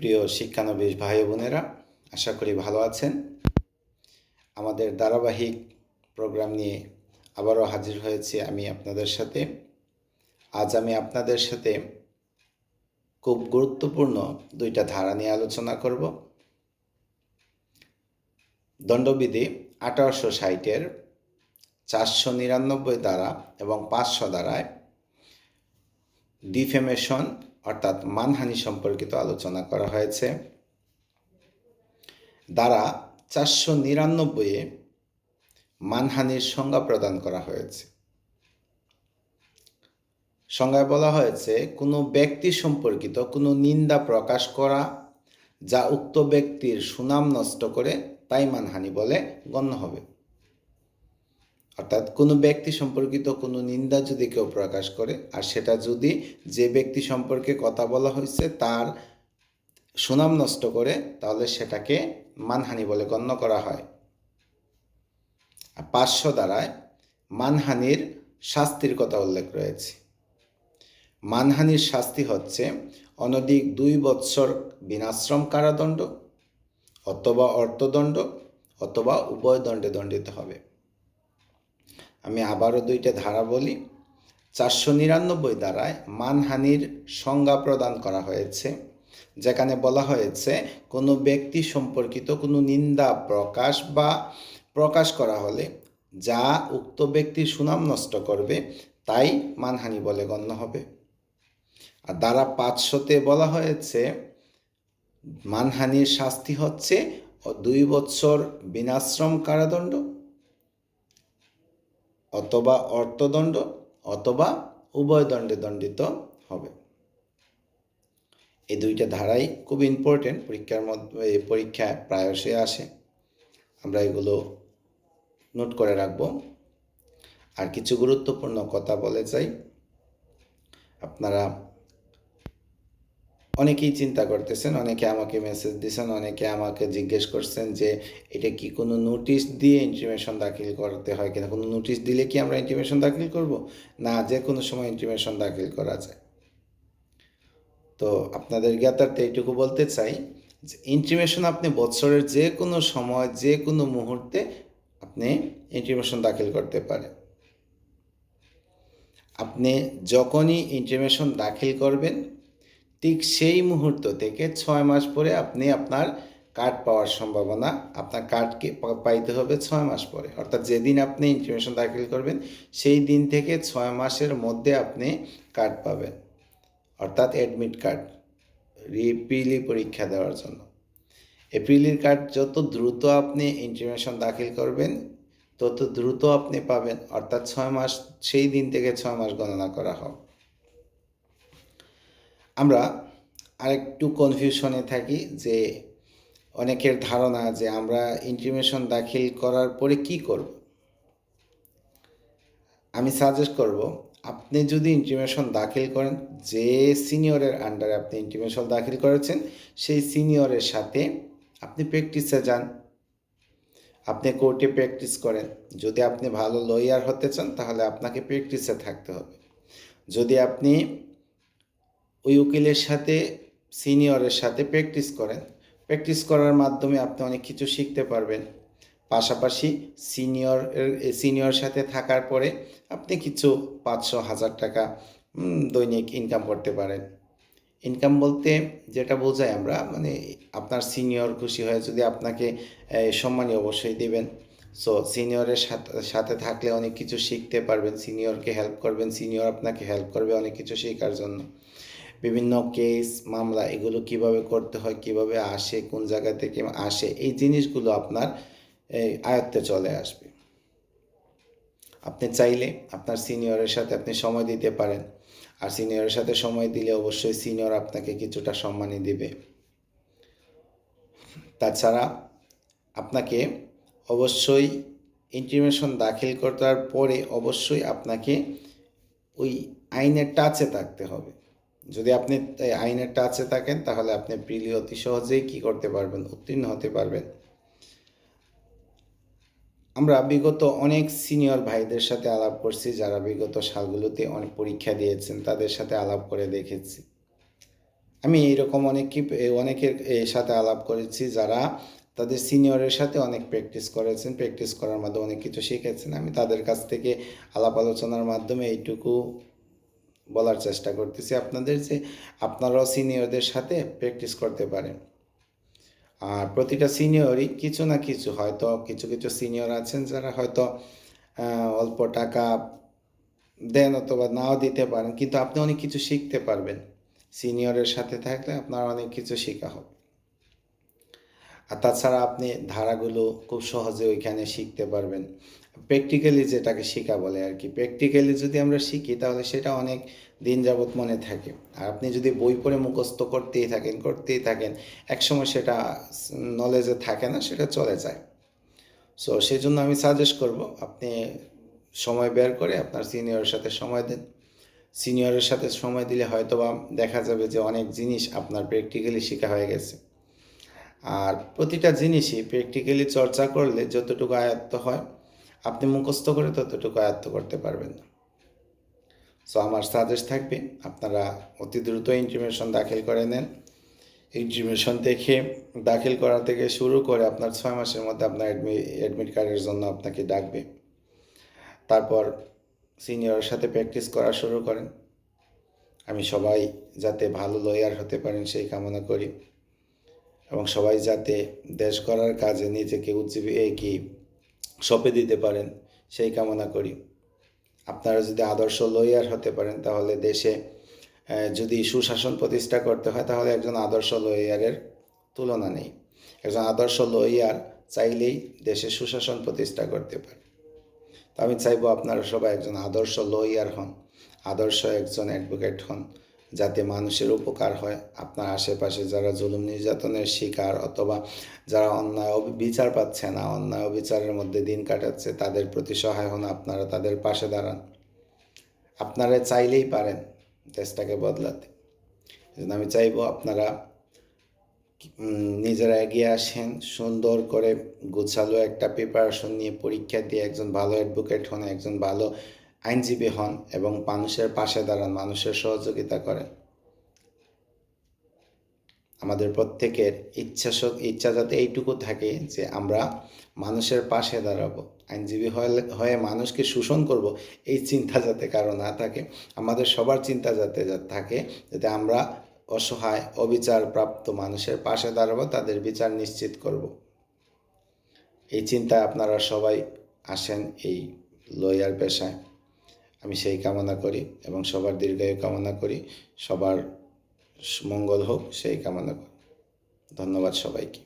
প্রিয় শিক্ষানবিশ ভাই বোনেরা, আশা করি ভালো আছেন। আমাদের ধারাবাহিক প্রোগ্রাম নিয়ে আবারও হাজির হয়েছি আমি আপনাদের সাথে। আজ আমি আপনাদের সাথে খুব গুরুত্বপূর্ণ দুইটা ধারা নিয়ে আলোচনা করব। দণ্ডবিধি 1860-এর 499 ধারা এবং 500 ধারায় ডিফেমেশন অর্থাৎ মানহানি সম্পর্কিত আলোচনা করা হয়েছে। ধারা 499-এ মানহানির সংজ্ঞা প্রদান করা হয়েছে। সংজ্ঞায় বলা হয়েছে, কোনো ব্যক্তি সম্পর্কিত কোনো নিন্দা প্রকাশ করা যা উক্ত ব্যক্তির সুনাম নষ্ট করে তাই মানহানি বলে গণ্য হবে। অর্থাৎ কোনো ব্যক্তি সম্পর্কিত কোনো নিন্দা যদি কেউ প্রকাশ করে আর সেটা যদি যে ব্যক্তি সম্পর্কে কথা বলা হয়েছে তার সুনাম নষ্ট করে, তাহলে সেটাকে মানহানি বলে গণ্য করা হয়। 500 ধারায় মানহানির শাস্তির কথা উল্লেখ রয়েছে। মানহানির শাস্তি হচ্ছে অনধিক 2 বৎসর বিনাশ্রম কারাদণ্ড অথবা অর্থদণ্ড অথবা উভয় দণ্ডে দণ্ডিত হবে। আমি আবারও দুইটা ধারা বলি। 499 ধারায় মানহানির সংজ্ঞা প্রদান করা হয়েছে, যেখানে বলা হয়েছে কোনো ব্যক্তি সম্পর্কিত কোনো নিন্দা প্রকাশ করা হলে যা উক্ত ব্যক্তির সুনাম নষ্ট করবে তাই মানহানি বলে গণ্য হবে। আর ধারা 500-তে বলা হয়েছে মানহানির শাস্তি হচ্ছে 2 বৎসর বিনাশ্রম কারাদণ্ড অথবা অর্থদণ্ড অথবা উভয় দণ্ডে দণ্ডিত হবে। এই দুইটা ধারাই খুব ইম্পর্টেন্ট, পরীক্ষায় প্রায়শই আসে। আমরা এগুলো নোট করে রাখব। আর কিছু গুরুত্বপূর্ণ কথা বলে যাই। আপনারা অনেকেই চিন্তা করতেছেন, অনেকে আমাকে মেসেজ দিয়েছেন, অনেকে আমাকে জিজ্ঞেস করছেন যে এটা কি কোনো নোটিশ দিয়ে ইন্টিমেশন দাখিল করতে হয় কিনা, কোনো নোটিশ দিলে কি আমরা ইন্টিমেশন দাখিল করব? না, যে কোনো সময় ইন্টিমেশন দাখিল করা যায়। তো আপনাদের জ্ঞাতার্থে এইটুকু বলতে চাই যে ইন্টিমেশন আপনি বছরের যে কোনো সময় যে কোনো মুহূর্তে আপনি ইন্টিমেশন দাখিল করতে পারেন। আপনি যখনই ইন্টিমেশন দাখিল করবেন ঠিক সেই মুহূর্ত থেকে 6 মাস পরে আপনি আপনার কার্ড পাওয়ার সম্ভাবনা, আপনার কার্ডকে পাইতে হবে 6 মাস পরে। অর্থাৎ যেদিন আপনি ইন্টিমেশন দাখিল করবেন সেই দিন থেকে 6 মাসের মধ্যে আপনি কার্ড পাবেন, অর্থাৎ অ্যাডমিট কার্ড প্রিলি পরীক্ষা দেওয়ার জন্য। এই প্রিলির কার্ড যত দ্রুত আপনি ইন্টিমেশন দাখিল করবেন তত দ্রুত আপনি পাবেন, অর্থাৎ 6 মাস সেই দিন থেকে 6 মাস গণনা করা হবে। আমরা আরেকটু কনফিউশনে থাকি যে অনেকের ধারণা যে আমরা ইন্টিমেশন দাখিল করার পরে কি করব। আমি সাজেস্ট করব, আপনি যদি ইন্টিমেশন দাখিল করেন, যে সিনিয়রের আন্ডারে আপনি ইন্টিমেশন দাখিল করেছেন সেই সিনিয়রের সাথে আপনি প্র্যাকটিসে যান, আপনি কোর্টে প্র্যাকটিস করেন। যদি আপনি ভালো লয়ার হতে চান তাহলে আপনাকে প্র্যাকটিসে থাকতে হবে। যদি আপনি ওই উকিলের সাথে সিনিয়রের সাথে প্র্যাকটিস করেন, প্র্যাকটিস করার মাধ্যমে আপনি অনেক কিছু শিখতে পারবেন। পাশাপাশি সিনিয়র সাথে থাকার পরে আপনি কিছু 500-1000 টাকা দৈনিক ইনকাম করতে পারেন। ইনকাম বলতে যেটা বোঝাই আমরা, মানে আপনার সিনিয়র খুশি হয়ে যদি আপনাকে সম্মানী অবশ্যই দেবেন। সো সিনিয়রের সাথে থাকলে অনেক কিছু শিখতে পারবেন, সিনিয়রকে হেল্প করবেন, সিনিয়র আপনাকে হেল্প করবে অনেক কিছু শেখার জন্য। বিভিন্ন কেস মামলা এগুলো কিভাবে করতে হয়, কিভাবে আসে, কোন জায়গা থেকে আসে, এই জিনিসগুলো আপনার আয়ত্তে চলে আসবে। আপনি চাইলে আপনার সিনিয়রের সাথে আপনি সময় দিতে পারেন, আর সিনিয়রের সাথে সময় দিলে অবশ্যই সিনিয়র আপনাকে কিছুটা সম্মানই দিবে। তাছাড়া আপনাকে অবশ্যই ইন্টিমেশন দাখিল করার পরে অবশ্যই আপনাকে ওই আইনের টাচে থাকতে হবে। যদি আপনি আইনের টাচে থাকেন তাহলে আপনি প্রিলি অতি সহজেই কী করতে পারবেন, উত্তীর্ণ হতে পারবেন। আমরা বিগত অনেক সিনিয়র ভাইদের সাথে আলাপ করছি যারা বিগত সালগুলোতে অনেক পরীক্ষা দিয়েছেন, তাদের সাথে আলাপ করে দেখেছি আমি এইরকম অনেকের সাথে আলাপ করেছি যারা তাদের সিনিয়রের সাথে অনেক প্র্যাকটিস করেছেন, প্র্যাকটিস করার মাধ্যমে অনেক কিছু শিখেছেন। আমি তাদের কাছ থেকে আলাপ আলোচনার মাধ্যমে এইটুকু বলার চেষ্টা করতেছি আপনাদের যে আপনারাও সিনিয়রদের সাথে প্র্যাকটিস করতে পারেন। আর প্রতিটা সিনিয়রই কিছু না কিছু, হয়তো কিছু কিছু সিনিয়র আছেন যারা হয়তো অল্প টাকা দেন অথবা নাও দিতে পারেন, কিন্তু আপনি অনেক কিছু শিখতে পারবেন। সিনিয়রের সাথে থাকলে আপনার অনেক কিছু শেখা হবে। আর তাছাড়া আপনি ধারাগুলো খুব সহজে ওইখানে শিখতে পারবেন। প্র্যাকটিক্যালি যেটাকে শেখা বলে আর কি, প্র্যাকটিক্যালি যদি আমরা শিখি তাহলে সেটা অনেক দিন যাবৎ মনে থাকে। আর আপনি যদি বই পড়ে মুখস্থ করতেই থাকেন, একসময় সেটা নলেজে থাকে না, সেটা চলে যায়। সো সেই জন্য আমি সাজেস্ট করব আপনি সময় বের করে আপনার সিনিয়রের সাথে সময় দেন। সিনিয়রের সাথে সময় দিলে হয়তোবা দেখা যাবে যে অনেক জিনিস আপনার প্র্যাকটিক্যালি শেখা হয়ে গেছে। আর প্রতিটা জিনিসই প্র্যাকটিক্যালি চর্চা করলে যতটুকু আয়ত্ত হয়, আপনি মুখস্থ করে ততটুকু আয়ত্ত করতে পারবেন না। সো আমার সাজেস্ট থাকবে আপনারা অতি দ্রুত ইন্টিমেশন দাখিল করে নেন। ইন্টিমেশন দেখে দাখিল করা থেকে শুরু করে আপনার 6 মাসের মধ্যে আপনার অ্যাডমিট কার্ডের জন্য আপনাকে ডাকবে। তারপর সিনিয়রের সাথে প্র্যাকটিস করা শুরু করেন। আমি সবাই যাতে ভালো লয়ার হতে পারেন সেই কামনা করি, এবং সবাই যাতে দেশ গড়ার কাজে নিজেকে কি সঁপে দিতে পারেন সেই কামনা করি। আপনারা যদি আদর্শ লয়ার হতে পারেন তাহলে দেশে যদি সুশাসন প্রতিষ্ঠা করতে হয় তাহলে একজন আদর্শ লয়ারের তুলনা নেই। একজন আদর্শ লয়ার চাইলেই দেশে সুশাসন প্রতিষ্ঠা করতে পারে। তো আমি চাইবো আপনারা সবাই একজন আদর্শ লয়ার হন, আদর্শ একজন অ্যাডভোকেট হন, যাতে মানুষের উপকার হয়। আপনার আশেপাশে যারা জুলুম নির্যাতনের শিকার অথবা যারা অন্যায় বিচার পাচ্ছে না, অন্যায় অবিচারের মধ্যে দিন কাটাচ্ছে, তাদের প্রতি সহায় হন, আপনারা তাদের পাশে দাঁড়ান। আপনারা চাইলেই পারেন দেশটাকে বদলাতে। এজন্য আমি চাইবো আপনারা নিজেরা এগিয়ে আসেন, সুন্দর করে গোছালো একটা প্রিপারেশন নিয়ে পরীক্ষা দিয়ে একজন ভালো অ্যাডভোকেট হন, একজন ভালো আইনজীবী হন এবং মানুষের পাশে দাঁড়ান, মানুষের সহযোগিতা করেন। আমাদের প্রত্যেকের ইচ্ছা যাতে এইটুকু থাকে যে আমরা মানুষের পাশে দাঁড়াবো, আইনজীবী হয়ে মানুষকে শোষণ করব, এই চিন্তা যাতে কারো না থাকে। আমাদের সবার চিন্তা যাতে থাকে যাতে আমরা অসহায় অবিচারপ্রাপ্ত মানুষের পাশে দাঁড়াবো, তাদের বিচার নিশ্চিত করব। এই চিন্তায় আপনারা সবাই আসেন এই লয়ার পেশায়। আমি সেই কামনা করি এবং সবার দীর্ঘায়ু কামনা করি, সবার মঙ্গল হোক সেই কামনা করি। ধন্যবাদ সবাইকে।